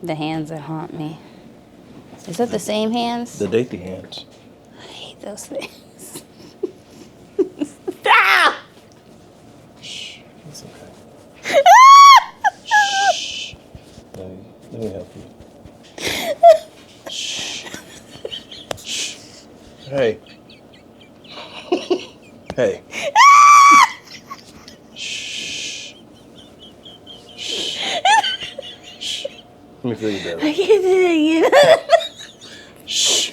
The hands that haunt me. Is that the same hands? The datey hands. I hate those things. Stop! Shh. It's okay. Shh. Let me help you. Shh. Shh. Hey. Hey. Shh. Shh. Shh. Let me feel you better. I can't do it again. Shh.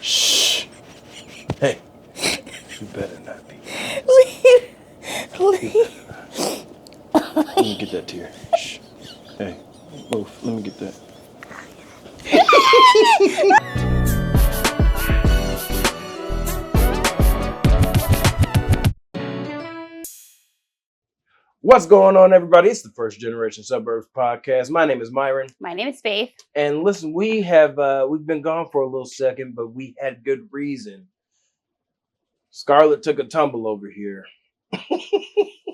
Shh. Hey. You better not be. Leave. Let me get that tear. Shh. Hey. Move. Let me get that. What's going on, everybody? It's the First Generation Suburbs Podcast. My name is Myron. My name is Faith. And listen, we've been gone for a little second, but we had good reason. Scarlett took a tumble over here.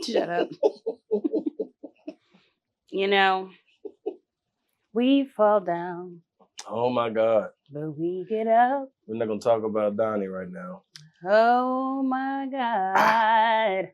Shut up. You know, we fall down, Oh my God. but we get up. We're not gonna talk about Donnie right now. Oh my God.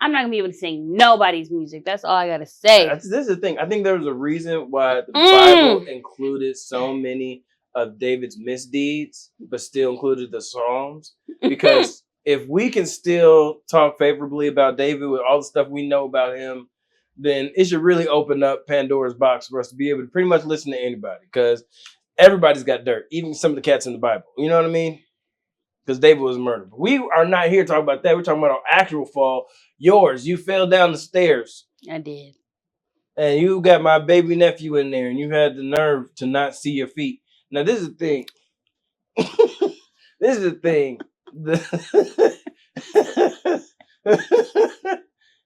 I'm not gonna be able to sing nobody's music. That's all I gotta say. This is the thing. I think there was a reason why the Bible included so many of David's misdeeds, but still included the Psalms. Because if we can still talk favorably about David with all the stuff we know about him, then it should really open up Pandora's box for us to be able to pretty much listen to anybody. Because everybody's got dirt, even some of the cats in the Bible. You know what I mean? Because David was murdered. But we are not here talking about that. We're talking about our actual fall. Yours. You fell down the stairs. I did. And you got my baby nephew in there, and you had the nerve to not see your feet. Now, this is the thing. This is the thing.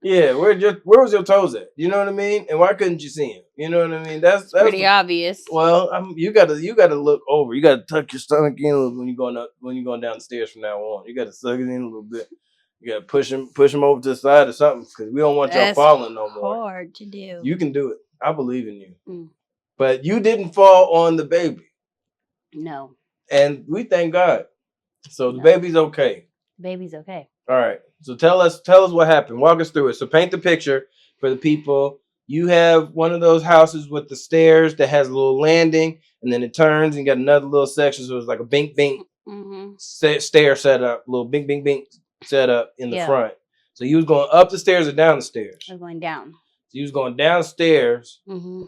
Yeah, where was your toes at? You know what I mean? And why couldn't you see him? You know what I mean? That's pretty obvious. Well, you gotta look over. You gotta tuck your stomach in a little when you're going down the stairs from now on. You gotta suck it in a little bit. You gotta push him over to the side or something because we don't want y'all falling no more. Hard to do. You can do it. I believe in you. But you didn't fall on the baby. No. And we thank God. So the baby's okay. Baby's okay. All right. So tell us what happened. Walk us through it. So paint the picture for the people. You have one of those houses with the stairs that has a little landing, and then it turns and you got another little section. So it's like a bink bink stair set up, little bink bink bink set up in the front. So you was going up the stairs or down the stairs? I was going down. So you was going downstairs, and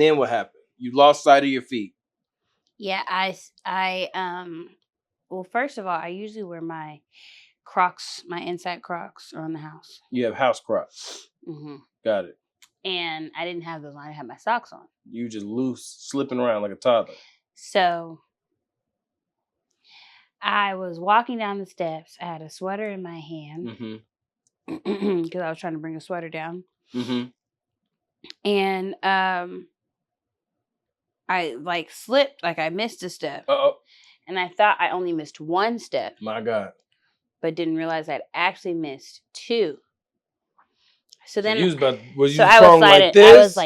then what happened? You lost sight of your feet. Yeah, well, first of all, I usually wear my Crocs, my inside Crocs around the house. You have house Crocs. Got it. And I didn't have those on. I had my socks on. You just loose, slipping around like a toddler. So I was walking down the steps. I had a sweater in my hand because I was trying to bring a sweater down. And I slipped, I missed a step. And I thought I only missed one step. My God. But didn't realize I'd actually missed two. So then was you I was like this?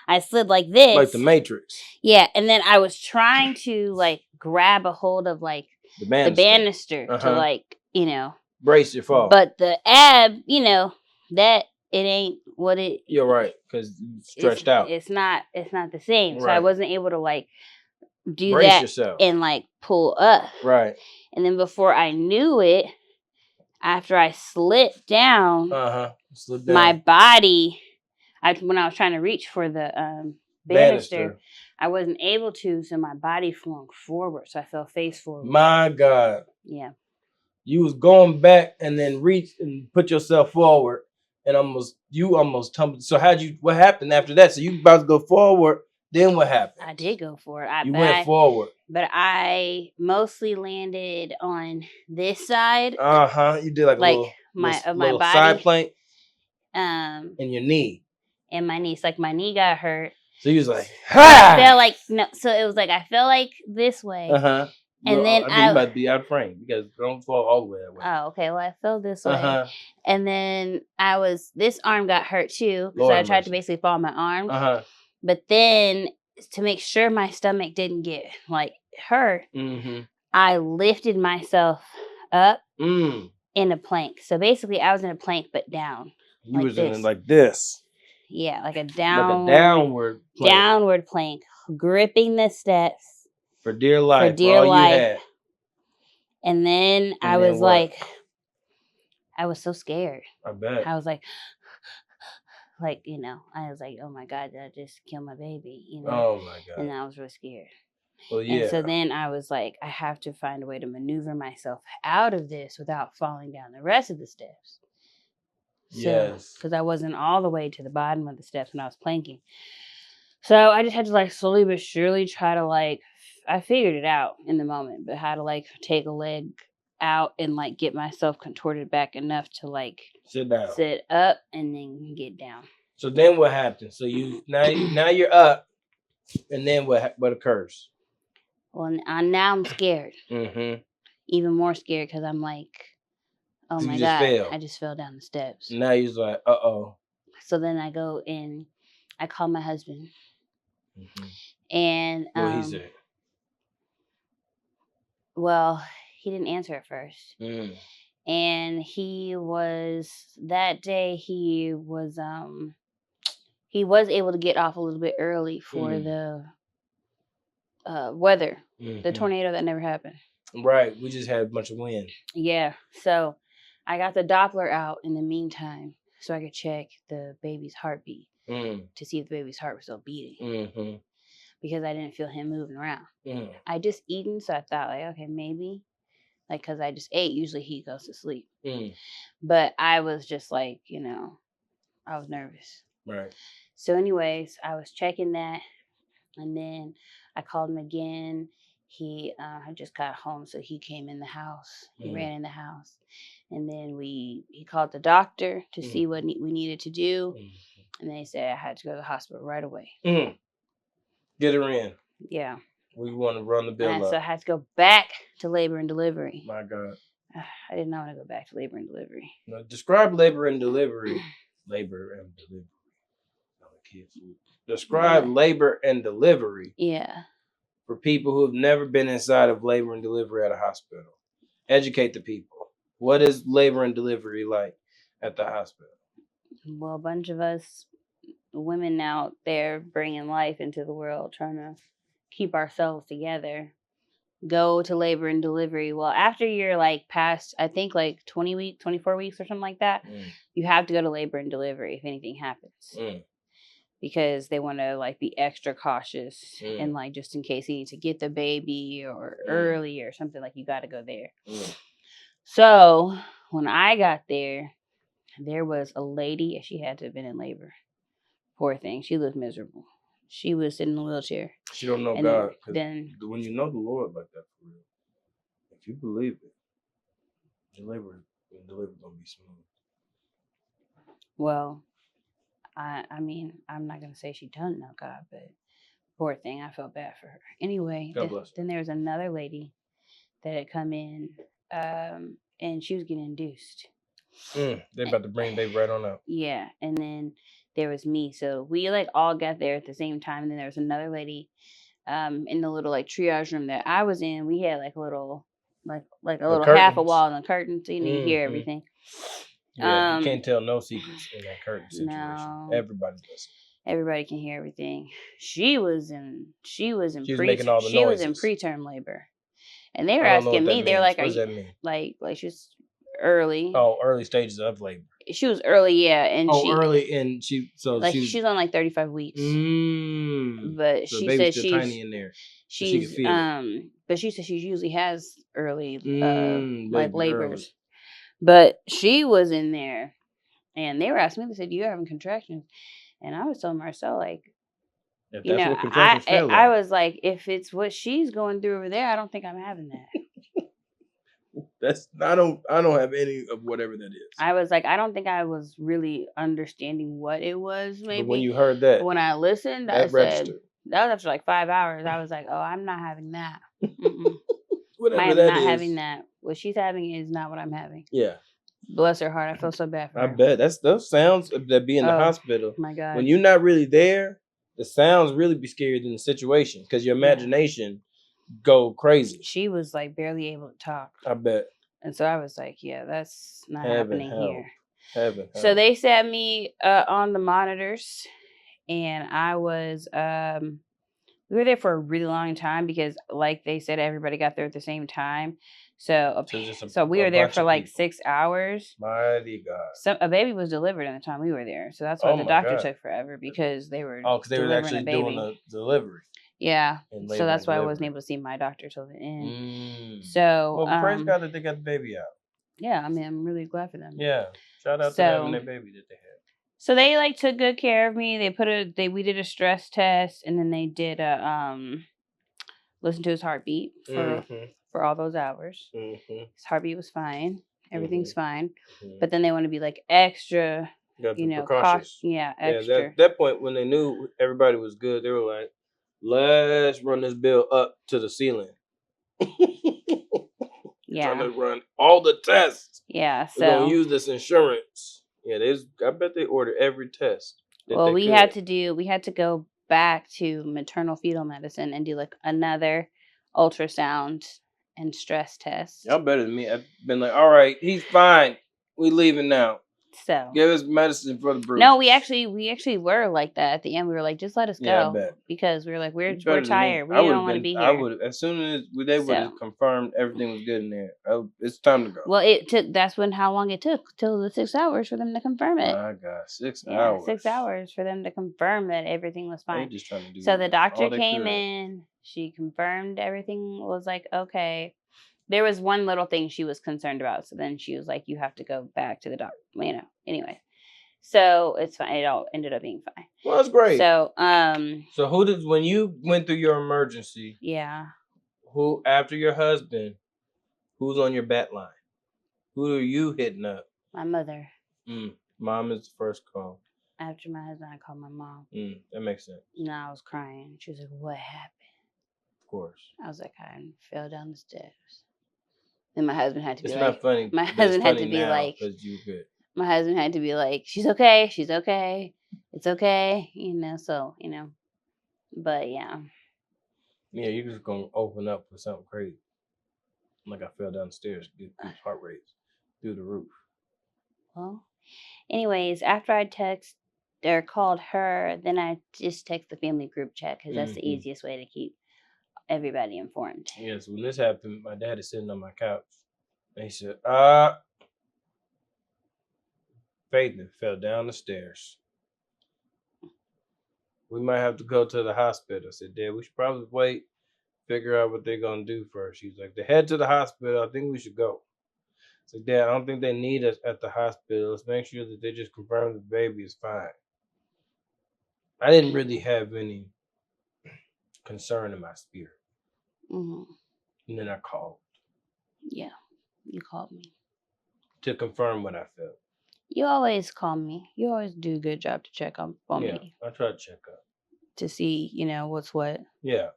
I slid like this. Like the Matrix. Yeah, and then I was trying to grab a hold of the banister to brace your fall. But the ab, that it ain't what it. You're right, because stretched out. It's not the same. Right. So I wasn't able to do brace that yourself. And pull up. Right. And then before I knew it, after I slipped down, my body, when I was trying to reach for the banister, I wasn't able to, so my body flung forward. So I fell face forward. My God. Yeah. You was going back and then reached and put yourself forward and you almost tumbled. So what happened after that? So you about to go forward, then what happened? I did go for it. You went forward. But I mostly landed on this side. You did a little my body. Side plank. And your knee. And my knee. My knee got hurt. So you was like, ha! I felt no. So it was I felt this way. And then you might be out of frame because don't fall all the way that way. Oh, okay. Well, I fell this way. And then this arm got hurt too. So I tried to basically fall on my arms. But then to make sure my stomach didn't get hurt, I lifted myself up in a plank. So basically I was in a plank but down. You was in it like this. Yeah, like a downward plank, gripping the steps for dear life. You had. And then I was I was so scared. I bet. I was like, I was like, oh my God, did I just kill my baby? Oh my God. And I was real scared. Well, yeah. And so then I was like, I have to find a way to maneuver myself out of this without falling down the rest of the steps. Yes. Because I wasn't all the way to the bottom of the steps when I was planking. So I just had to slowly but surely try to I figured it out in the moment, but how to take a leg out and get myself contorted back enough to sit down, sit up, and then get down. So then what happened? So now you're up, and then what occurs? Well, now I'm scared. Even more scared because I'm oh my God, I just fell down the steps. Now you're like, uh-oh. So then I go and I call my husband. And what he said? Well, he didn't answer at first. And he was able to get off a little bit early for the weather, the tornado that never happened. Right, we just had a bunch of wind. Yeah, so I got the Doppler out in the meantime so I could check the baby's heartbeat to see if the baby's heart was still beating. Because I didn't feel him moving around. I just eaten, so I thought okay, maybe. Because I just ate, usually he goes to sleep. But I was just I was nervous. Right. So anyways, I was checking that. And then I called him again. He had just got home, so he came in the house. He ran in the house. And then he called the doctor to see what we needed to do. And they said I had to go to the hospital right away. Get her in. Yeah. We want to run the bill up. So I had to go back to labor and delivery. My God. I did not want to go back to labor and delivery. Now, describe labor and delivery. Labor and delivery. Describe labor and delivery. Yeah. For people who have never been inside of labor and delivery at a hospital. Educate the people. What is labor and delivery like at the hospital? Well, a bunch of us women out there bringing life into the world, trying to keep ourselves together, go to labor and delivery. Well, after you're past, I think 20 weeks, 24 weeks or something like that, you have to go to labor and delivery if anything happens. Because they want to be extra cautious and just in case you need to get the baby or early or something, you got to go there. So when I got there was a lady, she had to have been in labor. Poor thing. She looked miserable. She was sitting in a wheelchair. She don't know God. Then when you know the Lord like that for real, if you believe it, your labor and delivery gonna be smooth. Well, I mean, I'm not gonna say she doesn't know God, but poor thing, I felt bad for her. Anyway, then there was another lady that had come in, and she was getting induced. They're about to bring baby right on out. Yeah, and then there was me. So we all got there at the same time. And then there was another lady in the little triage room that I was in. We had a little half a wall and a curtain, so you didn't hear everything. Yeah, you can't tell no secrets in that curtain situation. No. Everybody does. Everybody can hear everything. She was in preterm labor. And they were asking me, they were like, what does that mean? She's early. Oh, early stages of labor. She was early, yeah. And she's on 35 weeks. But so she said she's tiny in there. She's but she said she usually has early labors. Early. But she was in there and they were asking me, they said, "You having contractions?" And I was telling Marcel, if that's what contractions feel like. I was like, if it's what she's going through over there, I don't think I'm having that. I don't have any of whatever that is. I was like, I don't think I was really understanding what it was. Maybe but when you heard that, but when I listened, I said that was after 5 hours. I was like, oh, I'm not having that. I'm not having that. What she's having is not what I'm having. Yeah. Bless her heart. I feel so bad for her. I bet those sounds that be in the hospital. My God. When you're not really there, the sounds really be scarier than the situation because your imagination go crazy. She was like barely able to talk. I bet. And so I was like, yeah, that's not happening here. Heaven. So they sat me on the monitors, and I was we were there for a really long time because, like they said, everybody got there at the same time. So we were there for like 6 hours. Mighty God. A baby was delivered in the time we were there. So that's why the doctor took forever, because they were because they were actually doing the delivery. Yeah. So that's why I wasn't able to see my doctor till the end. So praise God that they got the baby out. Yeah, I mean, I'm really glad for them. Yeah. Shout out to having their baby that they had. So they like took good care of me. We did a stress test, and then they did a listen to his heartbeat for all those hours. His heartbeat was fine. Everything's fine. But then they want to be like extra, cautious. Extra. At that point, when they knew everybody was good, they were like, let's run this bill up to the ceiling. Trying to run all the tests. Yeah. So we're gonna use this insurance. Yeah, I bet they ordered every test. Well, we had to go back to maternal fetal medicine and do like another ultrasound and stress test. Y'all better than me. I've been like, all right, he's fine. We leaving now. So give us medicine for the bruise. No, we actually were like that at the end. We were like, just let us go. Yeah, I bet. Because we were like, we're tired. We don't want to be here. I would have, as soon as they would have confirmed everything was good in there. It's time to go. Well, it took. That's how long it took, till the 6 hours for them to confirm it. My God, 6 hours. 6 hours for them to confirm that everything was fine. Just trying to do so the doctor came in. She confirmed everything was like okay. There was one little thing she was concerned about. So then she was like, you have to go back to the doctor. Anyway. So it's fine. It all ended up being fine. Well, that's great. So, when you went through your emergency? Yeah. Who, after your husband, who's on your bat line? Who are you hitting up? My mother. Mom is the first call. After my husband, I called my mom. That makes sense. No, I was crying. She was like, what happened? Of course. I was like, I fell down the stairs. Then my husband had to be like... It's not funny. My husband had to be like... Because you're good. My husband had to be like, she's okay. She's okay. It's okay. But yeah. Yeah, you're just going to open up for something crazy. Like I fell down the stairs, get these heart rates through the roof. Well, anyways, after I called her, then I just text the family group chat because that's the easiest way to keep everybody informed. Yes, when this happened, my dad is sitting on my couch. And he said, Faitth fell down the stairs. We might have to go to the hospital. I said, Dad, we should probably wait, figure out what they're going to do first. She's like, they head to the hospital. I think we should go. I said, Dad, I don't think they need us at the hospital. Let's make sure that they just confirm the baby is fine. I didn't really have any concern in my spirit. And then I called. Yeah, you called me. To confirm what I felt. You always call me. You always do a good job to check on me. I try to check up. To see, what's what. Yeah.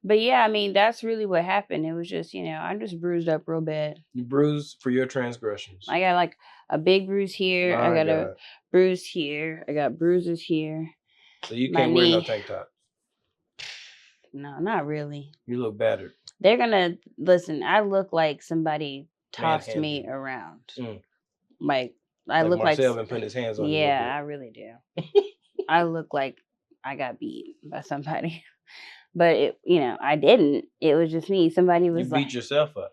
But yeah, I mean, that's really what happened. It was just, I'm just bruised up real bad. You bruised for your transgressions. I got like a big bruise here. I got a bruise here. I got bruises here. So you can't wear no tank top? No, not really. You look battered. They're going to, listen, I look like somebody tossed me around. Like, I look like Marcel been putting his hands on you. Yeah, I really do. I look like I got beat by somebody. But, I didn't. It was just me. Somebody was like... You beat yourself up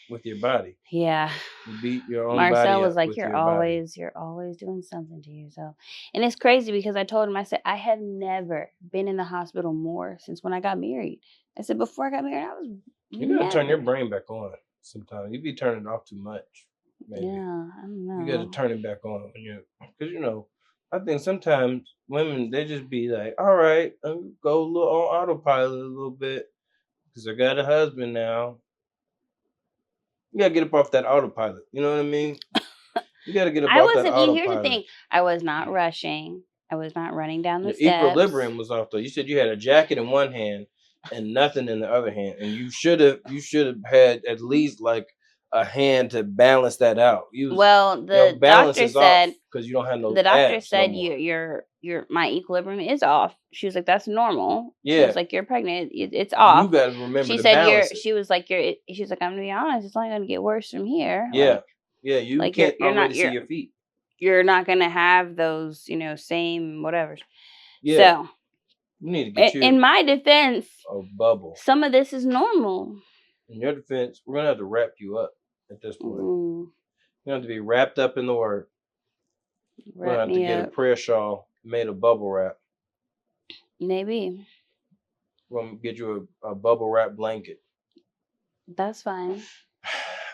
with your body. Yeah. You beat your own body up. Marcel was like, you're always doing something to yourself. And it's crazy because I told him, I said, I have never been in the hospital more since when I got married. I said, before I got married, I was... You got to turn your brain back on sometimes. You be turning it off too much. Maybe. Yeah, I don't know. You got to turn it back on when because I think sometimes women they just be like, all right, I'll go a little on autopilot a little bit because I got a husband now. You gotta get up off that autopilot. You know what I mean? You gotta get up off that autopilot. Here's the thing: I was not rushing. I was not running down the steps. Equilibrium was off though. You said you had a jacket in one hand and nothing in the other hand. And you should have had at least like a hand to balance that out. The doctor said because you don't have no. The doctor abs said no more. my equilibrium is off. She was like, that's normal. Yeah. She was like, you're pregnant. It's off. You got to remember. She to said balance she was like, I'm gonna be honest. It's only gonna get worse from here. Yeah. You like can't you're not see your feet. You're not gonna have those, same whatever. Yeah. So you need to get you. In my defense, a bubble. Some of this is normal. In your defense, we're gonna have to wrap you up at this point. You're gonna have to be wrapped up in the word. We're gonna have to get a prayer shawl made of bubble wrap. Maybe. We're gonna get you a bubble wrap blanket. That's fine.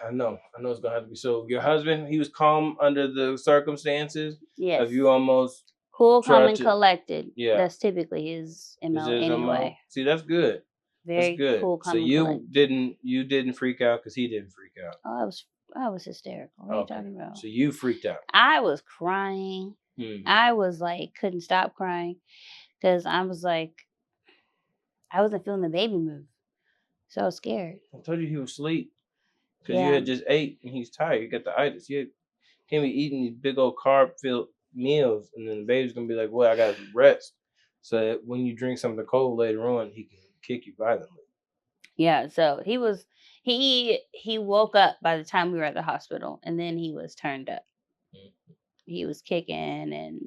I know it's gonna have to be. So your husband, he was calm under the circumstances. Yes. Have you almost cool, calm, and collected? Yeah. That's typically his MO anyway. See, that's good. Very that's good. Cool, calm, so and collected. you didn't freak out because he didn't freak out. Oh, I was hysterical. What are you talking about? So you freaked out. I was crying. I was like, couldn't stop crying because I was like, I wasn't feeling the baby move. So I was scared. I told you he was asleep because you had just ate and he's tired. You got the itis. You can't be eating these big old carb-filled meals and then the baby's going to be like, well, I got to rest. So that when you drink something cold later on, he can kick you violently. Yeah, so he woke up by the time we were at the hospital and then he was turned up. He was kicking and,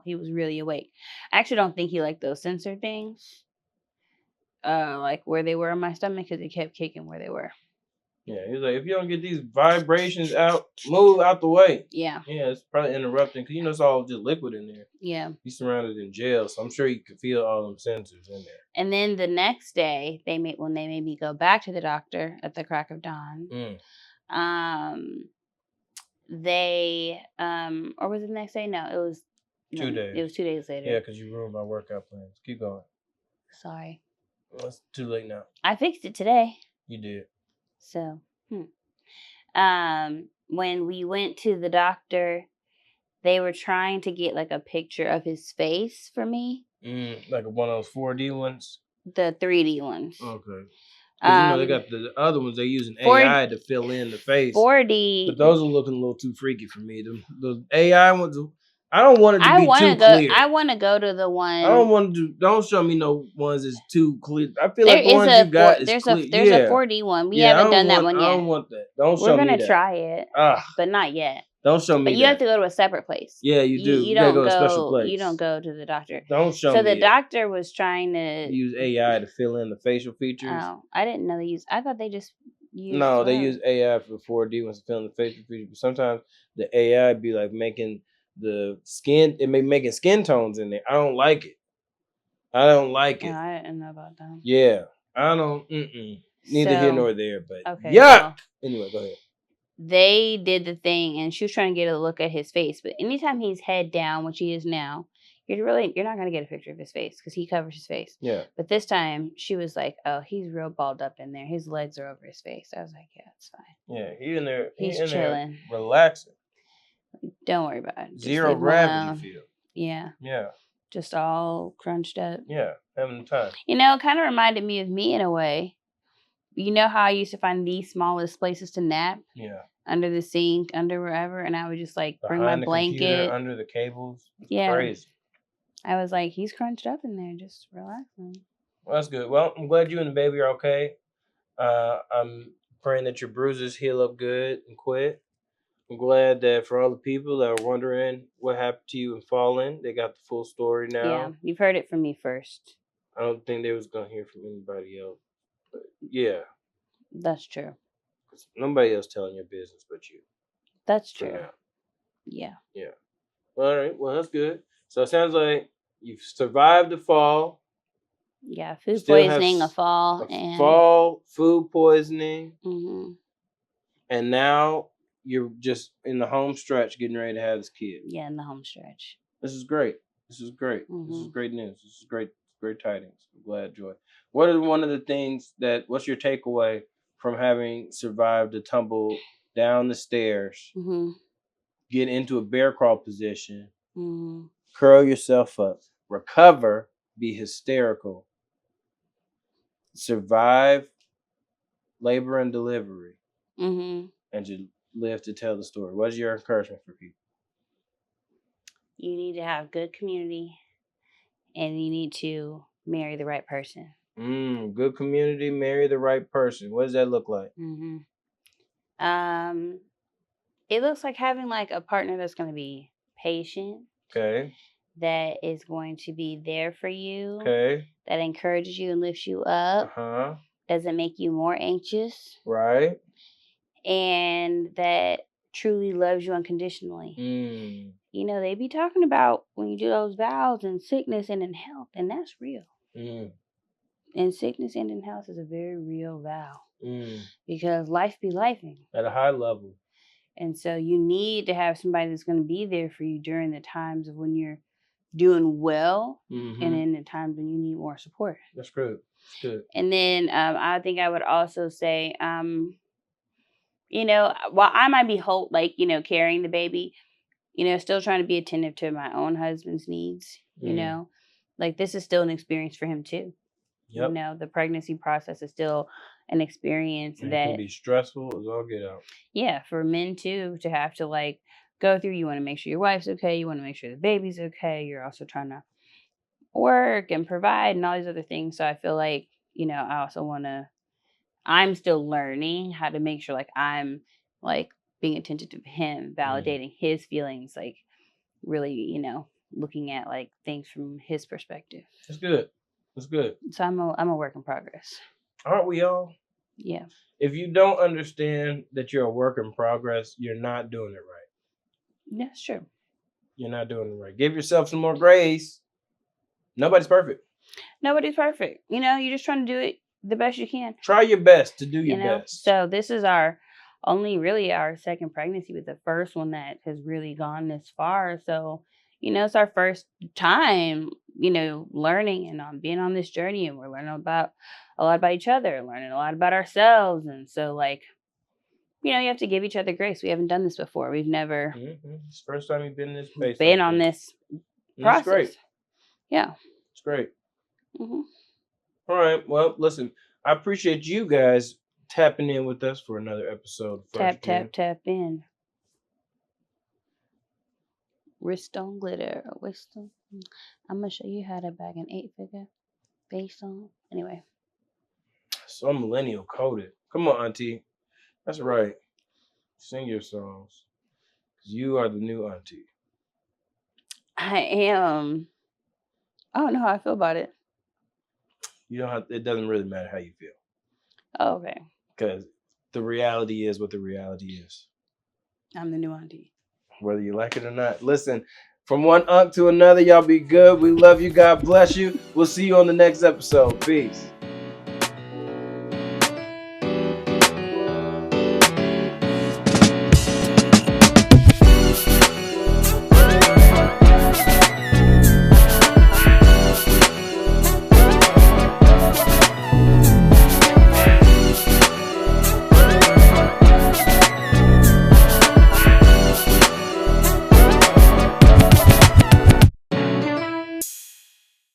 he was really awake. I actually don't think he liked those sensor things, like where they were in my stomach because he kept kicking where they were. Yeah, he was like, if you don't get these vibrations out, move out the way. Yeah. Yeah, it's probably interrupting because, it's all just liquid in there. Yeah. He's surrounded in jail, so I'm sure you could feel all them sensors in there. And then the next day, when they made me go back to the doctor at the crack of dawn, they or was it the next day? No, it was 2 days. It was 2 days later. Yeah, because you ruined my workout plans. Keep going. Sorry. Well, it's too late now. I fixed it today. You did. So, when we went to the doctor, they were trying to get like a picture of his face for me. Like one of those 4D ones? The 3D ones. Okay. Because they got the other ones, they using AI to fill in the face. 4D. But those are looking a little too freaky for me. The AI ones, I don't want it to be too clear. I want to go to the one. I don't want to don't show me no ones that's too clear. I feel like the ones you got is clear. There's a 4D one. We haven't done that one yet. I don't want that. Don't show me that. We're going to try it, but not yet. Don't show me that. But you have to go to a separate place. Yeah, you do. You don't go to a special place. You don't go to the doctor. Don't show me So the doctor was trying to use AI to fill in the facial features. Oh, I didn't know they used. I thought they just used. No, they use AI for 4D ones to fill in the facial features. But sometimes the AI be like making the skin. It may making skin tones in there. I don't like it. I didn't know about that. Yeah, I don't. Neither here nor there. But okay, yuck. Well, anyway, go ahead. They did the thing, and she was trying to get a look at his face. But anytime he's head down, which he is now, you're not gonna get a picture of his face because he covers his face. Yeah. But this time, she was like, "Oh, he's real balled up in there. His legs are over his face." I was like, "Yeah, it's fine." Yeah, he's in there. He's chilling, relaxing. Don't worry about it. Zero gravity feel. Yeah. Yeah. Just all crunched up. Yeah, having the time. It kind of reminded me of me in a way. You know how I used to find the smallest places to nap? Yeah. Under the sink, under wherever, and I would just like bring my blanket under the cables. Yeah. Crazy. I was like, he's crunched up in there, just relaxing. Well, that's good. Well, I'm glad you and the baby are okay. I'm praying that your bruises heal up good and quick. I'm glad that for all the people that are wondering what happened to you and falling, they got the full story now. Yeah, you've heard it from me first. I don't think they was gonna hear from anybody else. But yeah. That's true. Nobody else telling your business but you. That's true. Yeah. Yeah. All right. Well, that's good. So it sounds like you've survived the fall. Yeah, food poisoning, a fall, food poisoning. Mm-hmm. And now you're just in the home stretch getting ready to have this kid. Yeah, in the home stretch. This is great. Mm-hmm. This is great news. This is great tidings. I'm glad, Joy. What's your takeaway from having survived the tumble down the stairs, get into a bear crawl position, curl yourself up, recover, be hysterical, survive labor and delivery, and you live to tell the story. What's your encouragement for people? You need to have good community, and you need to marry the right person. Good community, marry the right person. What does that look like? It looks like having like a partner that's going to be patient. Okay. That is going to be there for you. Okay. That encourages you and lifts you up. Doesn't make you more anxious. Right. And that truly loves you unconditionally. You know, they be talking about when you do those vows in sickness and in health, and that's real. In sickness and in health is a very real vow. Because life be lifing. At a high level. And so you need to have somebody that's going to be there for you during the times of when you're doing well and in the times when you need more support. That's good. That's good. And then I think I would also say, you know, while I might be carrying the baby, you know, still trying to be attentive to my own husband's needs, you know, like this is still an experience for him too. Yep. You know, the pregnancy process is still an experience that can be stressful as all get out. Yeah, for men too, to have to like go through. You want to make sure your wife's okay. You want to make sure the baby's okay. You're also trying to work and provide and all these other things. So I feel like, you know, I'm still learning how to make sure like I'm like being attentive to him, validating his feelings, like really, you know, looking at like things from his perspective. That's good. That's good. So I'm a work in progress. Aren't we all? Yeah. If you don't understand that you're a work in progress, you're not doing it right. That's true. You're not doing it right. Give yourself some more grace. Nobody's perfect. Nobody's perfect. You know, you're just trying to do it the best you can. Try your best to do your best. So this is our second pregnancy, but the first one that has really gone this far. So, you know, it's our first time, you know, learning and being on this journey, and we're learning a lot about each other, learning a lot about ourselves. And so like, you know, you have to give each other grace. We haven't done this before. We've never. It's the first time you've been in this space. Been on this process. It's great. Yeah. It's great. All right. Well, listen, I appreciate you guys tapping in with us for another episode. Tap in. Wrist on glitter. I'm going to show you how to bag an 8-figure based on. Anyway. So millennial coded. Come on, auntie. That's right. Sing your songs. You are the new auntie. I am. I don't know how I feel about it. You don't have. It doesn't really matter how you feel. Oh, okay. Because the reality is what the reality is. I'm the new auntie. Whether you like it or not. Listen, from one unk to another, y'all be good. We love you. God bless you. We'll see you on the next episode. Peace.